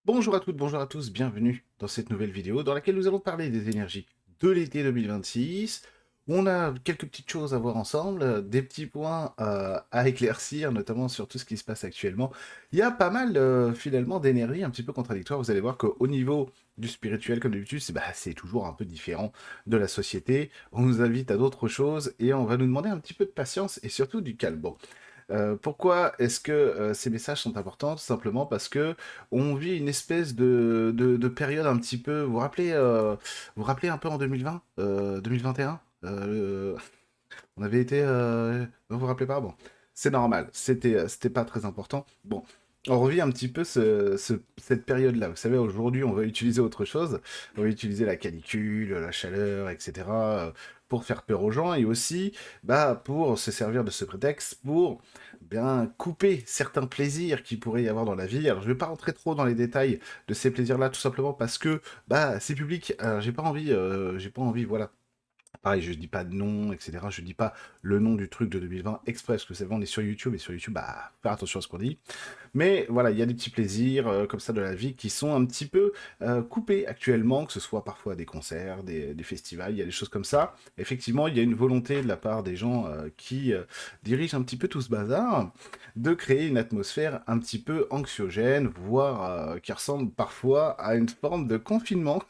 Bonjour à toutes, bonjour à tous, bienvenue dans cette nouvelle vidéo dans laquelle nous allons parler des énergies de l'été 2026. On a quelques petites choses à voir ensemble, des petits points à éclaircir, notamment sur tout ce qui se passe actuellement. Il y a pas mal finalement d'énergies un petit peu contradictoires. Vous allez voir qu'au niveau du spirituel, comme d'habitude, c'est toujours un peu différent de la société. On nous invite à d'autres choses et on va nous demander un petit peu de patience et surtout du calme. Bon, pourquoi est-ce que ces messages sont importants? Tout simplement parce que on vit une espèce de période un petit peu. Vous vous rappelez un peu en 2020, 2021, on avait été. Vous vous rappelez pas? Bon, c'est normal. C'était pas très important. Bon, on revit un petit peu cette période-là. Vous savez, aujourd'hui, on va utiliser autre chose. On va utiliser la canicule, la chaleur, etc. Pour faire peur aux gens et aussi pour se servir de ce prétexte pour bien couper certains plaisirs qu'il pourrait y avoir dans la vie. Alors je vais pas rentrer trop dans les détails de ces plaisirs-là, tout simplement parce que c'est public. Alors, j'ai pas envie, voilà. Pareil, je dis pas de nom, etc. Je dis pas le nom du truc de 2020 exprès, parce que c'est vrai, on est sur YouTube, et sur YouTube, faire attention à ce qu'on dit. Mais voilà, il y a des petits plaisirs comme ça de la vie qui sont un petit peu coupés actuellement, que ce soit parfois des concerts, des festivals, il y a des choses comme ça. Effectivement, il y a une volonté de la part des gens qui dirigent un petit peu tout ce bazar de créer une atmosphère un petit peu anxiogène, voire qui ressemble parfois à une forme de confinement.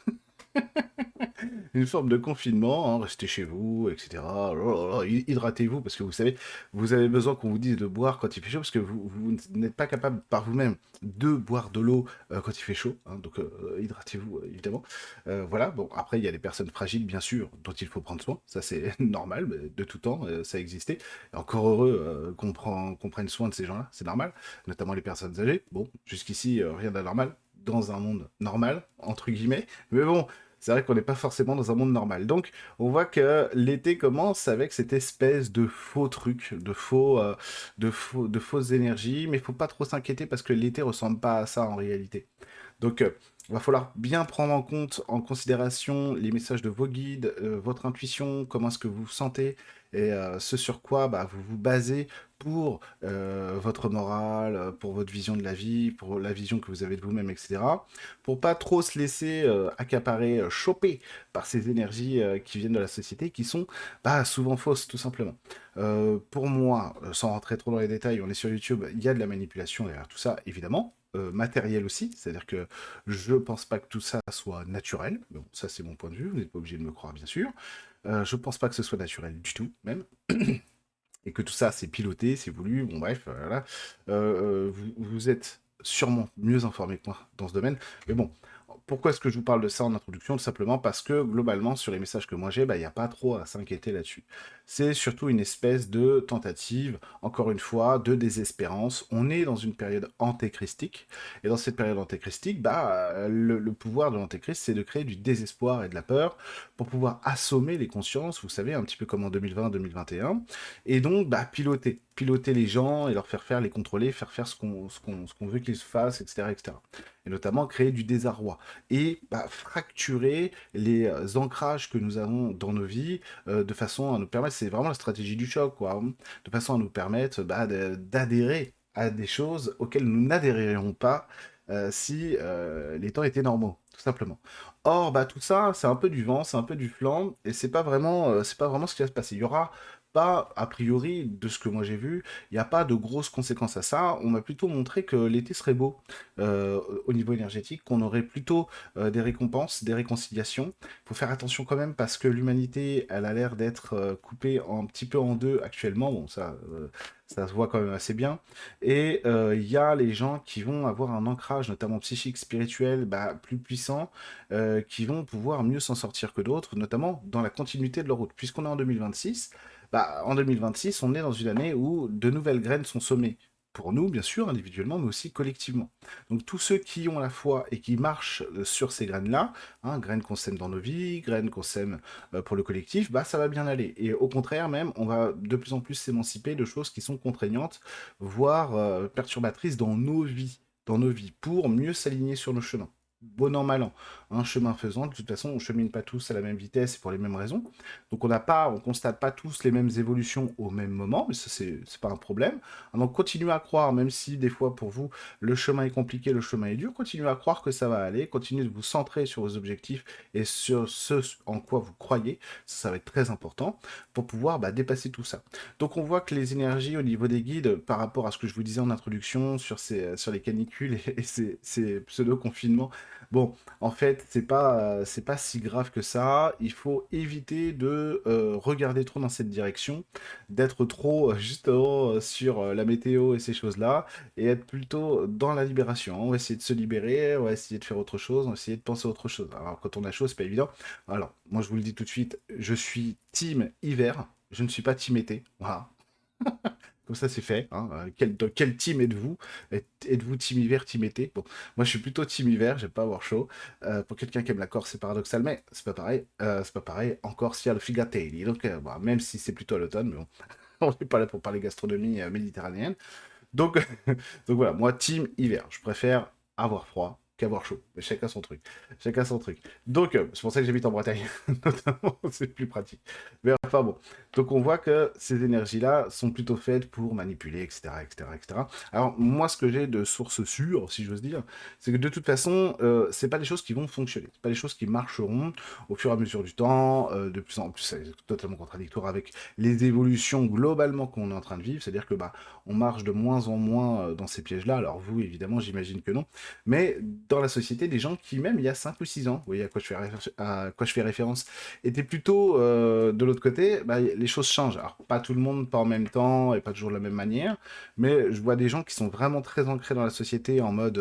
Une forme de confinement, hein, restez chez vous, etc. Oh là là, hydratez-vous, parce que vous savez, vous avez besoin qu'on vous dise de boire quand il fait chaud, parce que vous n'êtes pas capable par vous-même de boire de l'eau quand il fait chaud, hein, donc hydratez-vous, évidemment. Voilà, bon, après, il y a les personnes fragiles, bien sûr, dont il faut prendre soin, ça c'est normal, mais de tout temps, ça existait. Et encore heureux qu'on prenne soin de ces gens-là, c'est normal, notamment les personnes âgées. Bon, jusqu'ici, rien d'anormal, dans un monde normal, entre guillemets, mais bon, c'est vrai qu'on n'est pas forcément dans un monde normal. Donc, on voit que l'été commence avec cette espèce de faux truc, de fausses énergies, mais il faut pas trop s'inquiéter parce que l'été ressemble pas à ça en réalité. Donc, il va falloir bien prendre en considération les messages de vos guides, votre intuition, comment est-ce que vous vous sentez, et ce sur quoi vous vous basez pour votre morale, pour votre vision de la vie, pour la vision que vous avez de vous-même, etc. Pour pas trop se laisser accaparer, choper par ces énergies qui viennent de la société, qui sont souvent fausses, tout simplement. Pour moi, sans rentrer trop dans les détails, on est sur YouTube, il y a de la manipulation derrière tout ça, évidemment. Matériel aussi, c'est-à-dire que je pense pas que tout ça soit naturel. Bon, ça c'est mon point de vue, vous n'êtes pas obligé de me croire, bien sûr. Je pense pas que ce soit naturel du tout, même. Et que tout ça c'est piloté, c'est voulu, bon bref, voilà. Vous êtes sûrement mieux informé que moi dans ce domaine, mais bon, pourquoi est-ce que je vous parle de ça en introduction? Tout simplement parce que globalement, sur les messages que moi j'ai, il n'y a pas trop à s'inquiéter là-dessus. C'est surtout une espèce de tentative, encore une fois, de désespérance. On est dans une période antéchristique, et dans cette période antéchristique, le pouvoir de l'antéchrist, c'est de créer du désespoir et de la peur pour pouvoir assommer les consciences, vous savez, un petit peu comme en 2020-2021, et donc piloter les gens et leur faire faire, les contrôler, faire faire ce qu'on veut qu'ils fassent, etc., etc. Et notamment créer du désarroi et fracturer les ancrages que nous avons dans nos vies de façon à nous permettre, c'est vraiment la stratégie du choc, quoi, hein, de façon à nous permettre d'adhérer à des choses auxquelles nous n'adhérerions pas si les temps étaient normaux, tout simplement. Or, tout ça, c'est un peu du vent, c'est un peu du flanc, et c'est pas vraiment ce qui va se passer. Il y aura pas, a priori, de ce que moi j'ai vu, il n'y a pas de grosses conséquences à ça. On m'a plutôt montré que l'été serait beau au niveau énergétique, qu'on aurait plutôt des récompenses, des réconciliations. Il faut faire attention quand même parce que l'humanité, elle a l'air d'être coupée un petit peu en deux actuellement. Bon, ça se voit quand même assez bien. Et il y a les gens qui vont avoir un ancrage, notamment psychique, spirituel, plus puissant, qui vont pouvoir mieux s'en sortir que d'autres, notamment dans la continuité de leur route. Puisqu'on est en 2026, en 2026, on est dans une année où de nouvelles graines sont semées. Pour nous, bien sûr, individuellement, mais aussi collectivement. Donc tous ceux qui ont la foi et qui marchent sur ces graines-là, hein, graines qu'on sème dans nos vies, graines qu'on sème pour le collectif, ça va bien aller. Et au contraire même, on va de plus en plus s'émanciper de choses qui sont contraignantes, voire perturbatrices dans nos vies, pour mieux s'aligner sur nos chemins. bon an, mal an. Un chemin faisant, de toute façon, on chemine pas tous à la même vitesse et pour les mêmes raisons. Donc on constate pas tous les mêmes évolutions au même moment, mais ça c'est pas un problème. Donc continuez à croire, même si des fois pour vous le chemin est compliqué, le chemin est dur, continuez à croire que ça va aller, continuez de vous centrer sur vos objectifs et sur ce en quoi vous croyez, ça va être très important pour pouvoir dépasser tout ça. Donc on voit que les énergies au niveau des guides, par rapport à ce que je vous disais en introduction sur les canicules et ces pseudo-confinements, bon, en fait, c'est pas si grave que ça. Il faut éviter de regarder trop dans cette direction, d'être trop justement sur la météo et ces choses-là, et être plutôt dans la libération. On va essayer de se libérer, on va essayer de faire autre chose, on va essayer de penser à autre chose. Alors quand on a chaud, c'est pas évident. Alors, moi je vous le dis tout de suite, je suis team hiver, je ne suis pas team été. Voilà. Comme ça, c'est fait. Hein. Dans quel team êtes-vous? Êtes-vous team hiver, team été? Bon, moi, je suis plutôt team hiver. J'aime pas avoir chaud. Pour quelqu'un qui aime la Corse, c'est paradoxal, mais c'est pas pareil. C'est pas pareil. En Corse, il y a le figatelli. Donc, bon, même si c'est plutôt à l'automne, mais bon, on n'est pas là pour parler gastronomie méditerranéenne. Donc, donc voilà, moi, team hiver. Je préfère avoir froid qu'avoir chaud. Mais chacun son truc. Chacun son truc. Donc, c'est pour ça que j'habite en Bretagne, notamment, c'est plus pratique. Mais enfin bon. Donc, on voit que ces énergies-là sont plutôt faites pour manipuler, etc., etc., etc. Alors, moi, ce que j'ai de source sûre, si j'ose dire, c'est que de toute façon, c'est pas des choses qui vont fonctionner. C'est pas des choses qui marcheront au fur et à mesure du temps. De plus en plus, c'est totalement contradictoire avec les évolutions globalement qu'on est en train de vivre. C'est-à-dire que, on marche de moins en moins dans ces pièges-là. Alors vous, évidemment, j'imagine que non. Mais dans la société, des gens qui, même il y a 5 ou 6 ans, vous voyez à quoi je fais référence, étaient plutôt de l'autre côté, les choses changent. Alors pas tout le monde, pas en même temps, et pas toujours de la même manière, mais je vois des gens qui sont vraiment très ancrés dans la société, en mode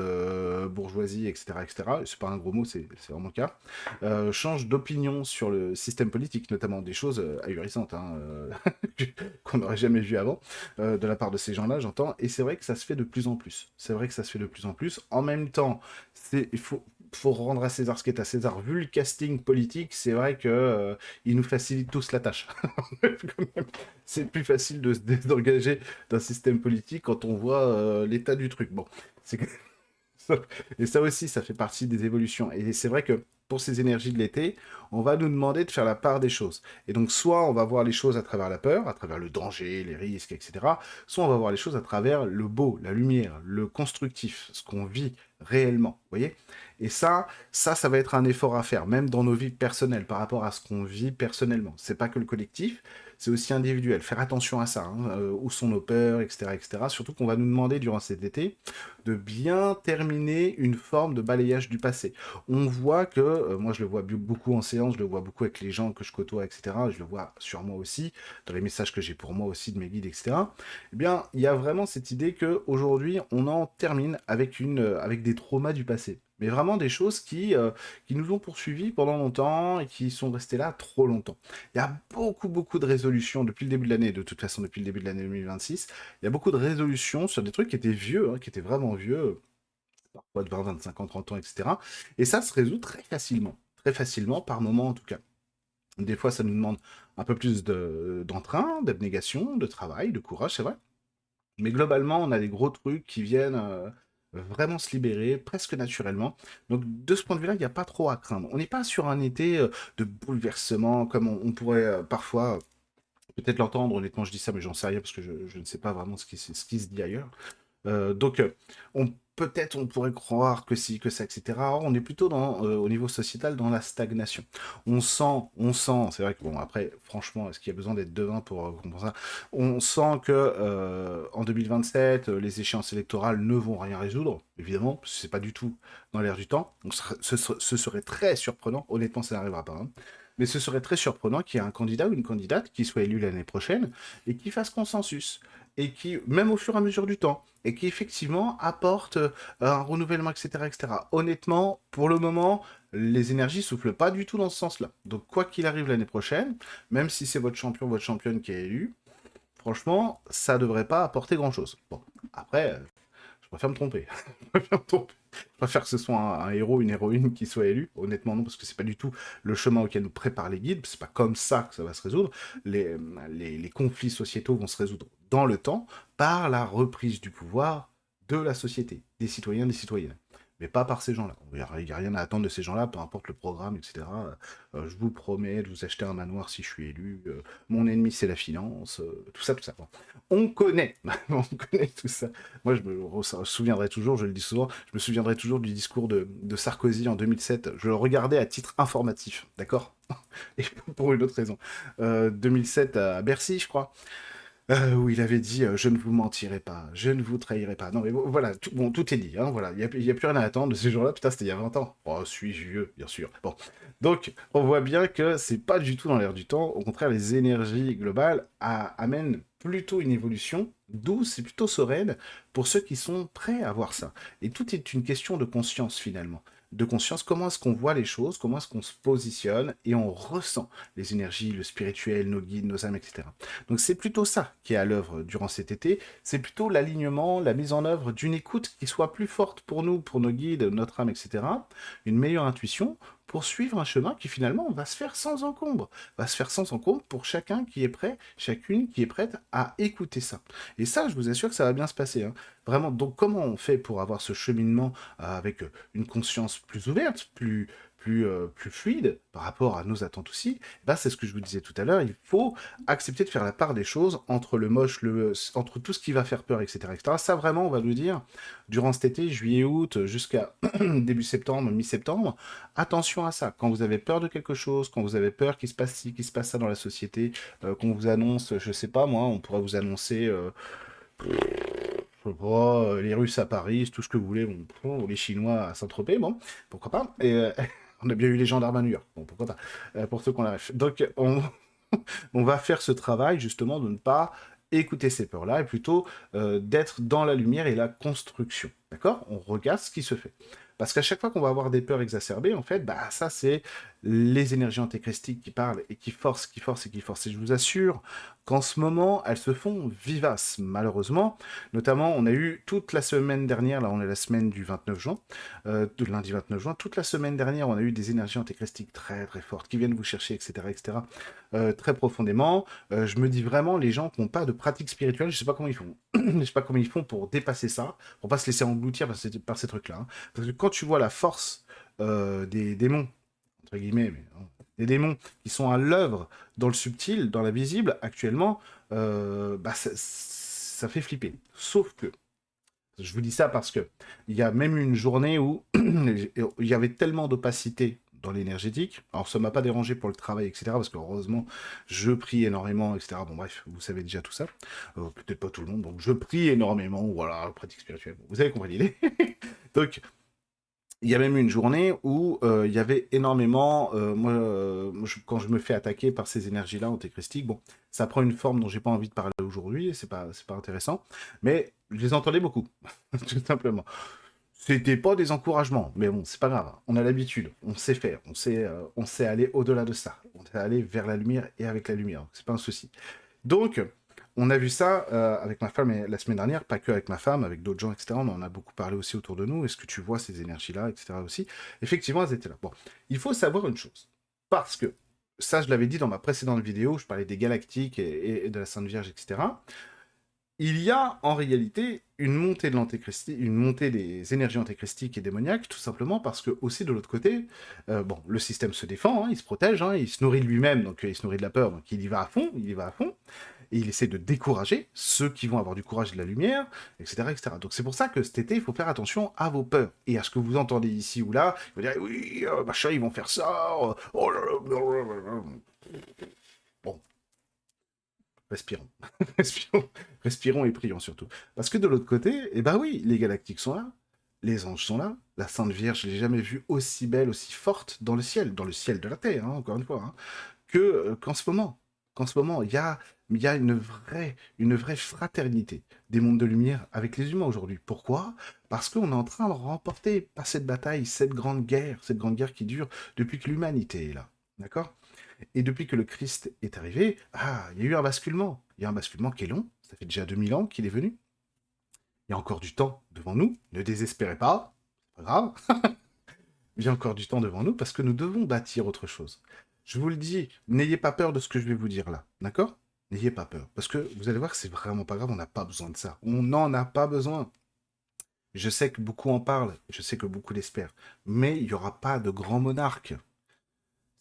bourgeoisie, etc., etc. C'est pas un gros mot, c'est vraiment le cas. Changent d'opinion sur le système politique, notamment des choses ahurissantes, hein, qu'on n'aurait jamais vues avant de la part de ces gens-là, j'entends, et c'est vrai que ça se fait de plus en plus. C'est vrai que ça se fait de plus en plus. En même temps, faut rendre à César ce qui est à César. Vu le casting politique, c'est vrai que ils nous facilitent tous la tâche. C'est plus facile de se désengager d'un système politique quand on voit l'état du truc. Bon, c'est et ça aussi, ça fait partie des évolutions. Et c'est vrai que pour ces énergies de l'été, on va nous demander de faire la part des choses. Et donc, soit on va voir les choses à travers la peur, à travers le danger, les risques, etc. Soit on va voir les choses à travers le beau, la lumière, le constructif, ce qu'on vit réellement. Vous voyez? Et ça va être un effort à faire, même dans nos vies personnelles, par rapport à ce qu'on vit personnellement. C'est pas que le collectif, c'est aussi individuel. Faire attention à ça, hein, où sont nos peurs, etc., etc. Surtout qu'on va nous demander durant cet été de bien terminer une forme de balayage du passé. On voit que, moi je le vois beaucoup en séance, je le vois beaucoup avec les gens que je côtoie, etc. Je le vois sur moi aussi, dans les messages que j'ai pour moi aussi de mes guides, etc. Eh bien, il y a vraiment cette idée que aujourd'hui on en termine avec avec des traumas du passé. Mais vraiment des choses qui nous ont poursuivis pendant longtemps et qui sont restées là trop longtemps. Il y a beaucoup de résolutions depuis le début de l'année, de toute façon depuis le début de l'année 2026, il y a beaucoup de résolutions sur des trucs qui étaient vieux, hein, qui étaient vraiment vieux, parfois de 20, 25 ans, 30 ans, etc. Et ça se résout très facilement, par moment en tout cas. Des fois, ça nous demande un peu plus d'entrain, d'abnégation, de travail, de courage, c'est vrai. Mais globalement, on a des gros trucs qui viennent vraiment se libérer presque naturellement. Donc de ce point de vue-là, il n'y a pas trop à craindre. On n'est pas sur un été de bouleversement comme on pourrait parfois peut-être l'entendre. Honnêtement, je dis ça, mais j'en sais rien parce que je ne sais pas vraiment ce qui se dit ailleurs. Donc, peut-être on pourrait croire que si, que ça, etc. Or, on est plutôt au niveau sociétal dans la stagnation. C'est vrai que bon, après, franchement, est-ce qu'il y a besoin d'être devin pour comprendre ça? On sent que en 2027, les échéances électorales ne vont rien résoudre, évidemment, parce que c'est pas du tout dans l'air du temps. Donc, ce serait très surprenant. Honnêtement, ça n'arrivera pas, hein. Mais ce serait très surprenant qu'il y ait un candidat ou une candidate qui soit élu l'année prochaine et qui fasse consensus et qui, même au fur et à mesure du temps, et qui effectivement apporte un renouvellement, etc., etc. Honnêtement, pour le moment, les énergies soufflent pas du tout dans ce sens-là. Donc, quoi qu'il arrive l'année prochaine, même si c'est votre champion, votre championne qui est élu, franchement, ça devrait pas apporter grand-chose. Bon, après, je préfère me tromper. Je préfère me tromper. Je préfère que ce soit un héros, une héroïne qui soit élu. Honnêtement, non, parce que c'est pas du tout le chemin auquel nous préparent les guides. C'est pas comme ça que ça va se résoudre. Les conflits sociétaux vont se résoudre dans le temps par la reprise du pouvoir de la société, des citoyens, des citoyennes. mais pas par ces gens-là. Il n'y a rien à attendre de ces gens-là, peu importe le programme, etc. Je vous promets de vous acheter un manoir si je suis élu. Mon ennemi, c'est la finance. Tout ça, tout ça. Bon. On connaît, on connaît tout ça. Moi, je me souviendrai toujours, je le dis souvent, je me souviendrai toujours du discours de Sarkozy en 2007. Je le regardais à titre informatif, d'accord? Et pour une autre raison. 2007 à Bercy, je crois. Où il avait dit je ne vous mentirai pas, je ne vous trahirai pas. Non, mais voilà, bon, tout est dit. Hein, voilà. Il y a plus rien à attendre de ces jours-là. Putain, c'était il y a 20 ans. Oh, suis-je vieux, bien sûr. Bon. Donc, on voit bien que c'est pas du tout dans l'air du temps. Au contraire, les énergies globales amènent plutôt une évolution douce et plutôt sereine pour ceux qui sont prêts à voir ça. Et tout est une question de conscience, finalement. De conscience, comment est-ce qu'on voit les choses, comment est-ce qu'on se positionne et on ressent les énergies, le spirituel, nos guides, nos âmes, etc. Donc c'est plutôt ça qui est à l'œuvre durant cet été, c'est plutôt l'alignement, la mise en œuvre d'une écoute qui soit plus forte pour nous, pour nos guides, notre âme, etc. Une meilleure intuition pour suivre un chemin qui finalement va se faire sans encombre, va se faire sans encombre pour chacun qui est prêt, chacune qui est prête à écouter ça. Et ça, je vous assure que ça va bien se passer. Hein. Vraiment, donc comment on fait pour avoir ce cheminement avec une conscience plus ouverte, plus fluide par rapport à nos attentes aussi, ben, c'est ce que je vous disais tout à l'heure, il faut accepter de faire la part des choses entre le moche, entre tout ce qui va faire peur, etc., etc. Ça, vraiment, on va nous dire, durant cet été, juillet, août, jusqu'à début septembre, mi-septembre, attention à ça. Quand vous avez peur de quelque chose, quand vous avez peur qu'il se passe ci, qu'il se passe ça dans la société, qu'on vous annonce, je sais pas moi, on pourrait vous annoncer... je sais pas, les Russes à Paris, tout ce que vous voulez, bon, les Chinois à Saint-Tropez, bon, pourquoi pas. Et on a bien eu les gendarmes à New York, bon, pourquoi pas, pour ceux qu'on arrive. Donc, on va faire ce travail justement de ne pas écouter ces peurs-là et plutôt d'être dans la lumière et la construction. D'accord? On regarde ce qui se fait. Parce qu'à chaque fois qu'on va avoir des peurs exacerbées, en fait, bah ça c'est les énergies antéchristiques qui parlent et qui forcent, qui forcent et qui forcent. Et je vous assure qu'en ce moment, elles se font vivaces, malheureusement. Notamment, on a eu toute la semaine dernière, là on est la semaine du 29 juin, de lundi 29 juin, toute la semaine dernière, on a eu des énergies antéchristiques très très fortes qui viennent vous chercher, etc., etc., très profondément. Je me dis vraiment, les gens qui n'ont pas de pratique spirituelle, je sais pas comment ils font. Je sais pas comment ils font pour dépasser ça, pour pas se laisser engloutir par ces trucs-là. Hein. Parce que quand tu vois la force des démons, entre guillemets, mais, hein, des démons qui sont à l'œuvre dans le subtil, dans la visible, actuellement, bah, ça fait flipper. Sauf que, je vous dis ça parce que il y a même une journée où il y avait tellement d'opacité dans l'énergétique. Alors ça m'a pas dérangé pour le travail, etc. Parce que heureusement, je prie énormément, etc. Bon bref, vous savez déjà tout ça. Peut-être pas tout le monde. Donc je prie énormément. Voilà, pratique spirituelle. Bon, vous avez compris l'idée. Donc il y a même eu une journée où il y avait énormément, quand je me fais attaquer par ces énergies-là antéchristiques, bon, ça prend une forme dont j'ai pas envie de parler aujourd'hui, et c'est pas intéressant, mais je les entendais beaucoup, tout simplement. C'était pas des encouragements, mais bon, c'est pas grave. On a l'habitude, on sait faire, on sait aller au-delà de ça. On sait aller vers la lumière et avec la lumière. C'est pas un souci. Donc, on a vu ça avec ma femme la semaine dernière, pas que avec ma femme, avec d'autres gens, etc. On en a beaucoup parlé aussi autour de nous. Est-ce que tu vois ces énergies-là, etc. aussi. Effectivement, elles étaient là. Bon, il faut savoir une chose. Parce que, ça, je l'avais dit dans ma précédente vidéo, je parlais des galactiques et de la Sainte Vierge, etc. Il y a en réalité une montée de l'antéchristique, une montée des énergies antéchristiques et démoniaques, tout simplement parce que aussi de l'autre côté, bon, le système se défend, hein, il se protège, hein, il se nourrit de lui-même, donc il se nourrit de la peur, donc il y va à fond, il y va à fond, et il essaie de décourager ceux qui vont avoir du courage et de la lumière, etc., etc. Donc c'est pour ça que cet été, il faut faire attention à vos peurs et à ce que vous entendez ici ou là. Vous direz oui, machin, ils vont faire ça. Oh là là. Bon, respirons. respirons. Respirons et prions surtout. Parce que de l'autre côté, eh ben oui, les galactiques sont là, les anges sont là, la Sainte Vierge, je l'ai jamais vue aussi belle, aussi forte dans le ciel de la Terre, hein, encore une fois, hein, qu'en ce moment. Qu'en ce moment, il y a une vraie fraternité des mondes de lumière avec les humains aujourd'hui. Pourquoi? Parce qu'on est en train de remporter, pas cette bataille, cette grande guerre qui dure depuis que l'humanité est là. D'accord? Et depuis que le Christ est arrivé, il y a eu un basculement. Il y a un basculement qui est long. Ça fait déjà 2000 ans qu'il est venu. Il y a encore du temps devant nous. Ne désespérez pas. C'est pas grave. Il y a encore du temps devant nous parce que nous devons bâtir autre chose. Je vous le dis, n'ayez pas peur de ce que je vais vous dire là. D'accord? N'ayez pas peur. Parce que vous allez voir que c'est vraiment pas grave. On n'a pas besoin de ça. On n'en a pas besoin. Je sais que beaucoup en parlent, je sais que beaucoup l'espèrent, mais il n'y aura pas de grand monarque.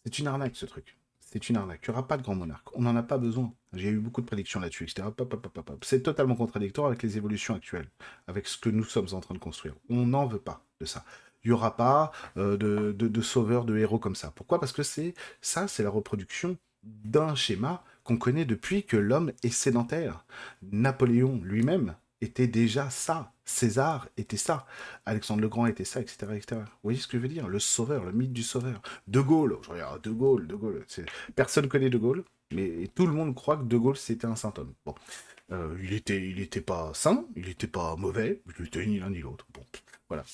C'est une arnaque, ce truc. C'est une arnaque. Il n'y aura pas de grand monarque. On n'en a pas besoin. J'ai eu beaucoup de prédictions là-dessus, etc. Pop, pop, pop, pop, pop. C'est totalement contradictoire avec les évolutions actuelles, avec ce que nous sommes en train de construire. On n'en veut pas de ça. Il n'y aura pas de sauveurs, de héros comme ça. Pourquoi? Parce que c'est la reproduction d'un schéma qu'on connaît depuis que l'homme est sédentaire. Napoléon lui-même était déjà ça. César était ça. Alexandre le Grand était ça, etc., etc. Vous voyez ce que je veux dire? Le sauveur, le mythe du sauveur. De Gaulle, je regarde De Gaulle. Personne connaît De Gaulle, mais tout le monde croit que De Gaulle c'était un saint homme. Bon, il était pas saint, il était pas mauvais, il était ni l'un ni l'autre. Bon, voilà.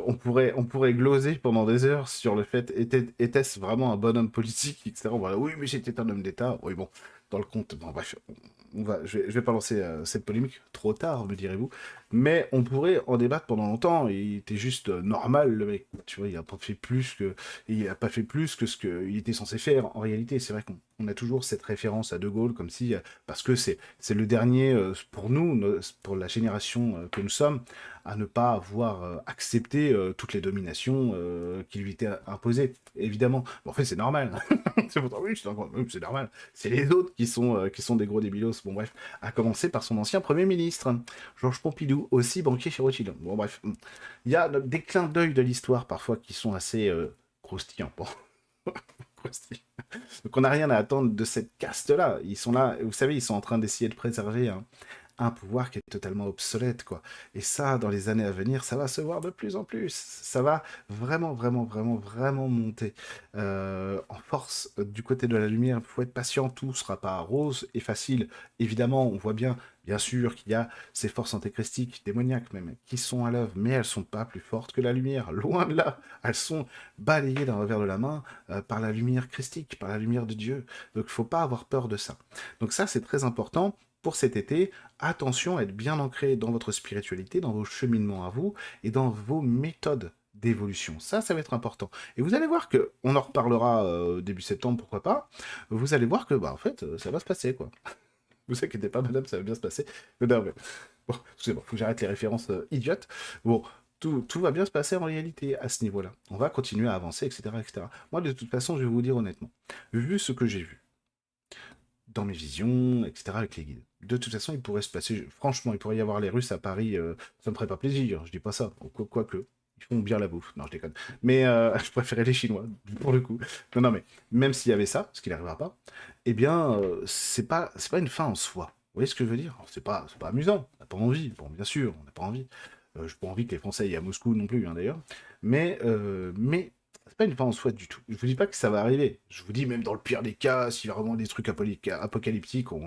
On pourrait gloser pendant des heures sur le fait était-ce vraiment un bon homme politique, etc. Voilà, oui, mais c'était un homme d'État. Oui, bon, dans le compte, bon, bref, je vais pas lancer cette polémique trop tard, me direz-vous, mais on pourrait en débattre pendant longtemps. Il était juste normal, le mec. Tu vois, il a pas fait plus que ce qu'il était censé faire. En réalité, c'est vrai qu'on a toujours cette référence à De Gaulle comme si, parce que c'est le dernier pour nous, pour la génération que nous sommes, à ne pas avoir accepté toutes les dominations qui lui étaient imposées. Évidemment, bon, en fait, c'est normal. C'est pourtant oui, c'est normal. C'est les autres qui sont des gros débilos. Bon bref, à commencer par son ancien Premier ministre, Georges Pompidou, aussi banquier chez Rothschild. Bon bref, il y a des clins d'œil de l'histoire parfois qui sont assez croustillants. Bon. Croustillants. Donc on n'a rien à attendre de cette caste-là. Ils sont là, vous savez, ils sont en train d'essayer de préserver un pouvoir qui est totalement obsolète, quoi. Et ça, dans les années à venir, ça va se voir de plus en plus. Ça va vraiment, vraiment, vraiment, vraiment monter en force du côté de la lumière. Il faut être patient, tout sera pas rose et facile. Évidemment, on voit bien sûr, qu'il y a ces forces antéchristiques, démoniaques même, qui sont à l'œuvre, mais elles sont pas plus fortes que la lumière. Loin de là, elles sont balayées d'un revers de la main par la lumière christique, par la lumière de Dieu. Donc, il faut pas avoir peur de ça. Donc ça, c'est très important pour cet été. Attention à être bien ancré dans votre spiritualité, dans vos cheminements à vous et dans vos méthodes d'évolution. Ça va être important. Et vous allez voir que, on en reparlera début septembre, pourquoi pas, vous allez voir que, bah, en fait, ça va se passer, quoi. Vous inquiétez pas, madame, ça va bien se passer. Non, mais... Bon, excusez-moi, faut que j'arrête les références idiotes. Bon, tout va bien se passer en réalité à ce niveau-là. On va continuer à avancer, etc., etc. Moi, de toute façon, je vais vous dire honnêtement, vu ce que j'ai vu, dans mes visions, etc., avec les guides. De toute façon, il pourrait se passer, franchement, il pourrait y avoir les Russes à Paris, ça me ferait pas plaisir, je dis pas ça, quoique, ils font bien la bouffe, non, je déconne. Mais je préférais les Chinois, pour le coup. Non, non, mais même s'il y avait ça, ce qui n'arrivera pas, eh bien, c'est pas une fin en soi. Vous voyez ce que je veux dire? Alors, c'est pas amusant, on n'a pas envie, bon, bien sûr, on n'a pas envie. Je n'ai pas envie que les Français aillent à Moscou non plus, hein, d'ailleurs. Mais c'est pas une fin en soi du tout. Je vous dis pas que ça va arriver. Je vous dis même dans le pire des cas, s'il y a vraiment des trucs apocalyptiques, il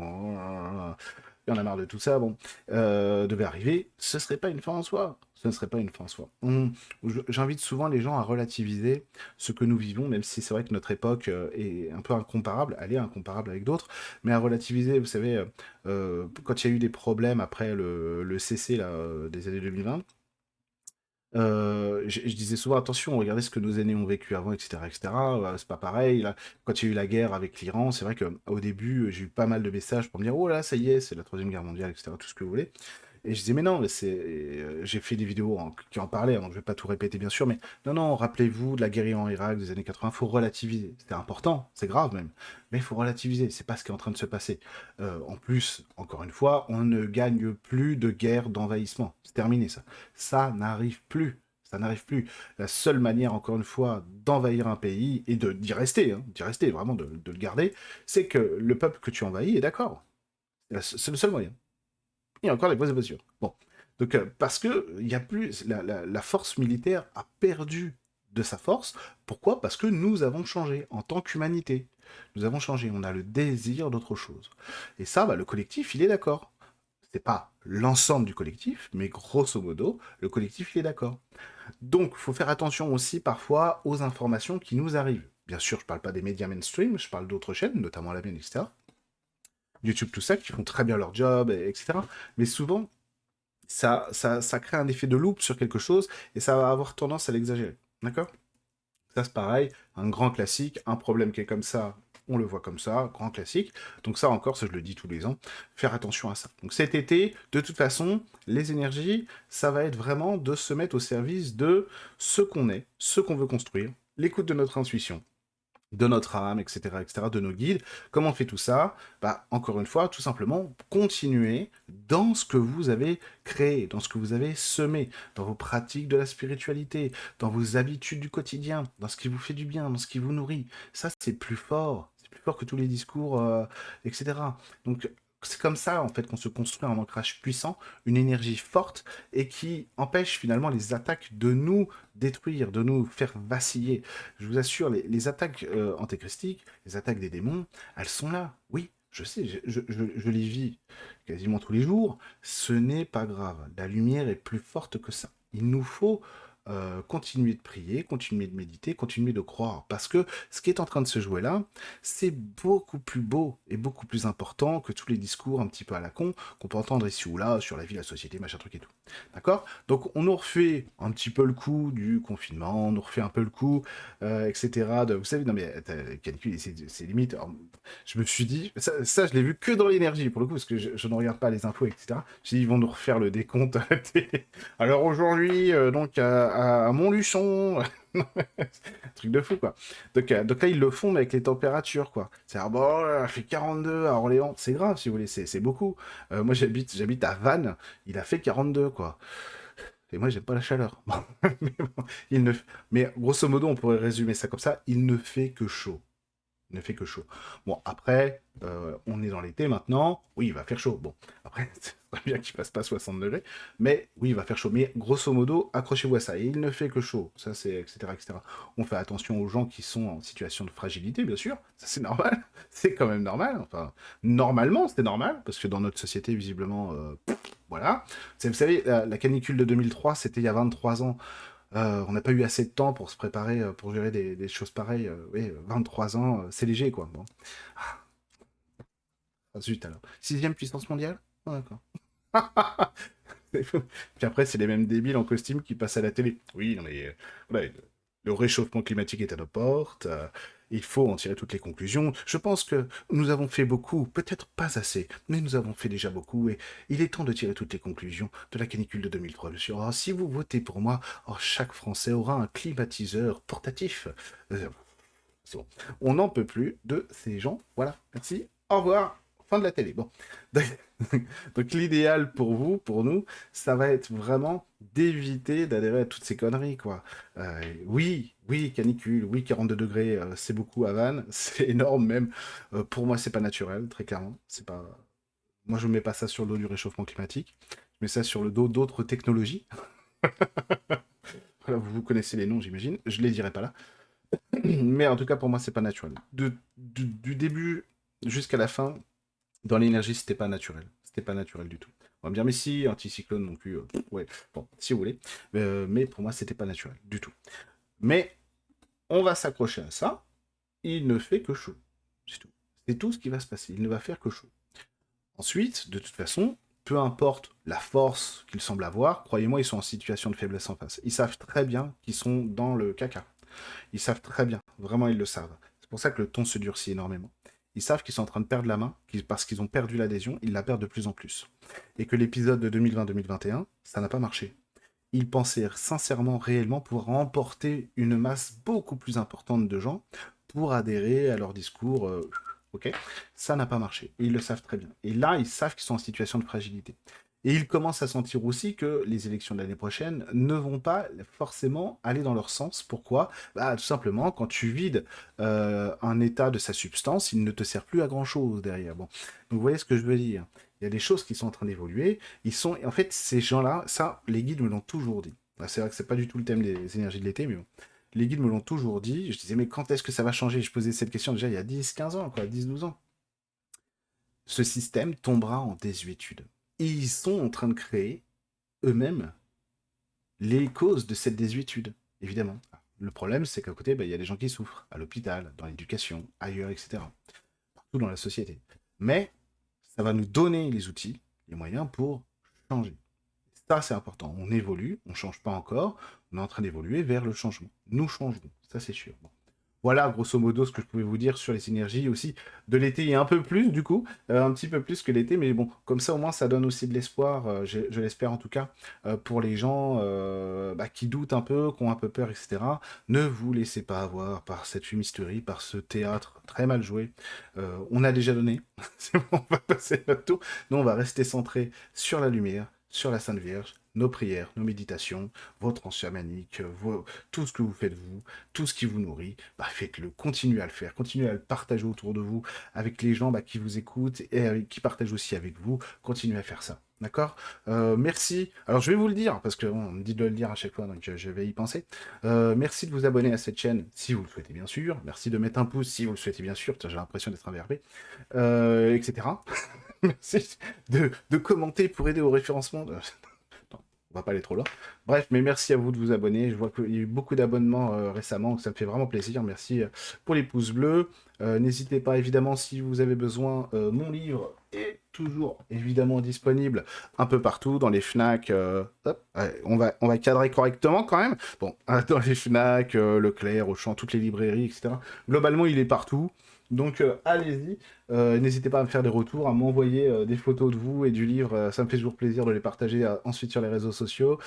y en a marre de tout ça, bon, devait arriver, ce serait pas une fin en soi. Ce ne serait pas une fin en soi. J'invite souvent les gens à relativiser ce que nous vivons, même si c'est vrai que notre époque est un peu incomparable, elle est incomparable avec d'autres, mais à relativiser, vous savez, quand il y a eu des problèmes après le CC là, des années 2020, je disais souvent, attention, regardez ce que nos aînés ont vécu avant, etc., etc. C'est pas pareil. Là, quand il y a eu la guerre avec l'Iran, c'est vrai qu'au début, j'ai eu pas mal de messages pour me dire, oh là, ça y est, c'est la Troisième Guerre mondiale, etc., tout ce que vous voulez. Et je disais, mais non, mais j'ai fait des vidéos qui en parlaient, hein, je vais pas tout répéter, bien sûr, mais non, non, rappelez-vous de la guerre en Irak des années 80, faut relativiser. C'était important, c'est grave même, mais il faut relativiser, c'est pas ce qui est en train de se passer. En plus, encore une fois, on ne gagne plus de guerre d'envahissement. C'est terminé, ça. Ça n'arrive plus. Ça n'arrive plus. La seule manière, encore une fois, d'envahir un pays et d'y rester, hein, d'y rester, vraiment de le garder, c'est que le peuple que tu envahis est d'accord. C'est le seul moyen. Il y a encore des oppositions. Bon. Donc, parce que il y a plus, la force militaire a perdu de sa force. Pourquoi? Parce que nous avons changé en tant qu'humanité. Nous avons changé. On a le désir d'autre chose. Et ça, bah, le collectif, il est d'accord. C'est pas l'ensemble du collectif, mais grosso modo, le collectif, il est d'accord. Donc, il faut faire attention aussi parfois aux informations qui nous arrivent. Bien sûr, je ne parle pas des médias mainstream, je parle d'autres chaînes, notamment la mienne, etc. YouTube, tout ça, qui font très bien leur job, etc. Mais souvent, ça crée un effet de loupe sur quelque chose et ça va avoir tendance à l'exagérer. D'accord? Ça, c'est pareil, un grand classique, un problème qui est comme ça, on le voit comme ça, grand classique. Donc ça encore, ça je le dis tous les ans, faire attention à ça. Donc cet été, de toute façon, les énergies, ça va être vraiment de se mettre au service de ce qu'on est, ce qu'on veut construire, l'écoute de notre intuition, de notre âme, etc., de nos guides. Comment on fait tout ça? Bah, encore une fois, tout simplement, continuer dans ce que vous avez créé, dans ce que vous avez semé, dans vos pratiques de la spiritualité, dans vos habitudes du quotidien, dans ce qui vous fait du bien, dans ce qui vous nourrit. Ça, c'est plus fort que tous les discours, etc. Donc, c'est comme ça, en fait, qu'on se construit un ancrage puissant, une énergie forte, et qui empêche finalement les attaques de nous détruire, de nous faire vaciller. Je vous assure, les attaques antéchristiques, les attaques des démons, elles sont là. Oui, je sais, je les vis quasiment tous les jours. Ce n'est pas grave. La lumière est plus forte que ça. Il nous faut continuer de prier, continuer de méditer, continuer de croire. Parce que ce qui est en train de se jouer là, c'est beaucoup plus beau et beaucoup plus important que tous les discours un petit peu à la con qu'on peut entendre ici ou là sur la vie, la société, machin truc et tout. D'accord? Donc on nous refait un petit peu le coup du confinement, on nous refait un peu le coup, etc. Vous savez, non mais canicule, c'est limite. Alors, je me suis dit, ça je l'ai vu que dans l'énergie pour le coup, parce que je ne regarde pas les infos, etc. J'ai dit, ils vont nous refaire le décompte à la télé. Alors aujourd'hui, donc à Montluçon, truc de fou quoi. Donc là ils le font mais avec les températures quoi. C'est-à-dire bon, il fait 42 à Orléans, c'est grave si vous voulez, c'est beaucoup. Moi j'habite à Vannes, il a fait 42 quoi. Et moi, j'aime pas la chaleur. mais, bon, mais grosso modo, on pourrait résumer ça comme ça. Il ne fait que chaud. Il ne fait que chaud. Bon, après, on est dans l'été maintenant. Oui, il va faire chaud. Bon, après, c'est pas bien qu'il fasse pas 60 degrés. Mais oui, il va faire chaud. Mais grosso modo, accrochez-vous à ça. Et il ne fait que chaud. Ça, c'est etc., etc. On fait attention aux gens qui sont en situation de fragilité, bien sûr. Ça, c'est normal. C'est quand même normal. Enfin, normalement, c'était normal. Parce que dans notre société, visiblement, voilà. Vous savez, la canicule de 2003, c'était il y a 23 ans. On n'a pas eu assez de temps pour se préparer, pour gérer des choses pareilles. Oui, 23 ans, c'est léger, quoi. Bon. Ah, zut, alors. Sixième puissance mondiale? Ah, d'accord. Puis après, c'est les mêmes débiles en costume qui passent à la télé. Oui, non mais voilà, le réchauffement climatique est à nos portes. Il faut en tirer toutes les conclusions. Je pense que nous avons fait beaucoup, peut-être pas assez, mais nous avons fait déjà beaucoup. Et il est temps de tirer toutes les conclusions de la canicule de 2003, monsieur. Oh, si vous votez pour moi, oh, chaque Français aura un climatiseur portatif. C'est bon. On n'en peut plus de ces gens. Voilà. Merci. Au revoir. Fin de la télé. Bon. Donc l'idéal pour vous, pour nous, ça va être vraiment d'éviter d'adhérer à toutes ces conneries, quoi. Oui, oui, canicule, oui, 42 degrés, c'est beaucoup à Vannes, c'est énorme même. Pour moi, c'est pas naturel, très clairement. C'est pas. Moi, je mets pas ça sur le dos du réchauffement climatique. Je mets ça sur le dos d'autres technologies. Voilà, vous connaissez les noms, j'imagine. Je les dirai pas là. Mais en tout cas, pour moi, c'est pas naturel. Du début jusqu'à la fin, dans l'énergie, c'était pas naturel. C'était pas naturel du tout. On va me dire, mais si, anticyclone non plus. Ouais, bon, si vous voulez. Mais pour moi, c'était pas naturel du tout. Mais on va s'accrocher à ça. Il ne fait que chaud. C'est tout. C'est tout ce qui va se passer. Il ne va faire que chaud. Ensuite, de toute façon, peu importe la force qu'ils semblent avoir, croyez-moi, ils sont en situation de faiblesse en face. Ils savent très bien qu'ils sont dans le caca. Ils savent très bien, vraiment ils le savent. C'est pour ça que le ton se durcit énormément. Ils savent qu'ils sont en train de perdre la main, parce qu'ils ont perdu l'adhésion, ils la perdent de plus en plus. Et que l'épisode de 2020-2021, ça n'a pas marché. Ils pensaient sincèrement, réellement pouvoir emporter une masse beaucoup plus importante de gens pour adhérer à leur discours. Ok, ça n'a pas marché. Et ils le savent très bien. Et là, ils savent qu'ils sont en situation de fragilité. Et ils commencent à sentir aussi que les élections de l'année prochaine ne vont pas forcément aller dans leur sens. Pourquoi? Bah, tout simplement, quand tu vides un état de sa substance, il ne te sert plus à grand-chose derrière. Bon. Donc vous voyez ce que je veux dire. Il y a des choses qui sont en train d'évoluer. Ils sont, en fait, ces gens-là, ça, les guides me l'ont toujours dit. C'est vrai que c'est pas du tout le thème des énergies de l'été, mais bon. Les guides me l'ont toujours dit. Je disais, mais quand est-ce que ça va changer? Je posais cette question déjà il y a 10-15 ans, quoi, 10-12 ans. Ce système tombera en désuétude. Et ils sont en train de créer eux-mêmes les causes de cette désuétude, évidemment. Le problème, c'est qu'à côté, bah, il y a des gens qui souffrent, à l'hôpital, dans l'éducation, ailleurs, etc. Partout dans la société. Mais ça va nous donner les outils, les moyens pour changer. Ça, c'est important. On évolue, on ne change pas encore, on est en train d'évoluer vers le changement. Nous changerons. ça c'est sûr. Bon. Voilà, grosso modo, ce que je pouvais vous dire sur les synergies aussi de l'été et un peu plus, du coup, un petit peu plus que l'été, mais bon, comme ça, au moins, ça donne aussi de l'espoir, je l'espère en tout cas, pour les gens qui doutent un peu, qui ont un peu peur, etc. Ne vous laissez pas avoir par cette fumisterie, par ce théâtre très mal joué. On a déjà donné, c'est bon, on va passer notre tour. Nous, on va rester centré sur la lumière, sur la Sainte Vierge, nos prières, nos méditations, vos trans chamaniques, tout ce que vous faites vous, tout ce qui vous nourrit, faites-le, continuez à le faire, continuez à le partager autour de vous, avec les gens qui vous écoutent et qui partagent aussi avec vous, continuez à faire ça. D'accord. Merci. Alors je vais vous le dire, parce qu'on me dit de le dire à chaque fois, donc je vais y penser. Merci de vous abonner à cette chaîne, si vous le souhaitez bien sûr. Merci de mettre un pouce, si vous le souhaitez bien sûr. J'ai l'impression d'être un VRP, etc. Merci de commenter pour aider au référencement. Non, on va pas aller trop loin. Bref, mais merci à vous de vous abonner. Je vois qu'il y a eu beaucoup d'abonnements récemment, donc ça me fait vraiment plaisir. Merci pour les pouces bleus. N'hésitez pas, évidemment, si vous avez besoin, mon livre est toujours évidemment disponible un peu partout, dans les Fnac. Hop, ouais, on va cadrer correctement quand même. Bon, dans les Fnac, Leclerc, Auchan, toutes les librairies, etc. Globalement, il est partout. Donc allez-y, n'hésitez pas à me faire des retours, à m'envoyer des photos de vous et du livre, ça me fait toujours plaisir de les partager ensuite sur les réseaux sociaux.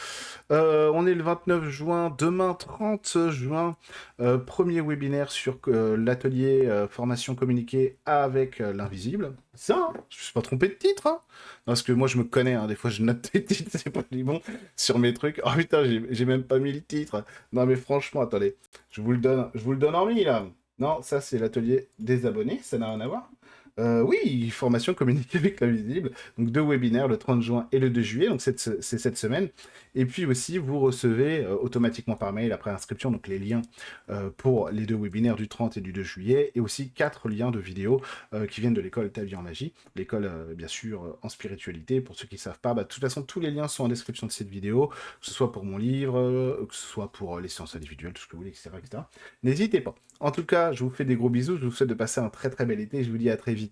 On est le 29 juin, demain 30 juin, premier webinaire sur l'atelier formation communiquée avec l'invisible. Ça, hein, je ne suis pas trompé de titre, hein. Non, parce que moi je me connais, hein, des fois je note des titres, c'est pas du bon sur mes trucs. Oh putain, j'ai même pas mis le titre. Non mais franchement, attendez, je vous le donne en mille là. Non, ça c'est l'atelier des abonnés, ça n'a rien à voir. Oui, formation communiquée avec l'invisible. Donc deux webinaires, le 30 juin et le 2 juillet, donc c'est cette semaine. Et puis aussi, vous recevez automatiquement par mail après inscription, donc les liens pour les deux webinaires du 30 et du 2 juillet, et aussi 4 liens de vidéos qui viennent de l'école Ta Vie en Magie, l'école bien sûr en spiritualité. Pour ceux qui ne savent pas, de toute façon, tous les liens sont en description de cette vidéo, que ce soit pour mon livre, que ce soit pour les séances individuelles, tout ce que vous voulez, etc. etc. N'hésitez pas. En tout cas, je vous fais des gros bisous, je vous souhaite de passer un très très bel été, et je vous dis à très vite.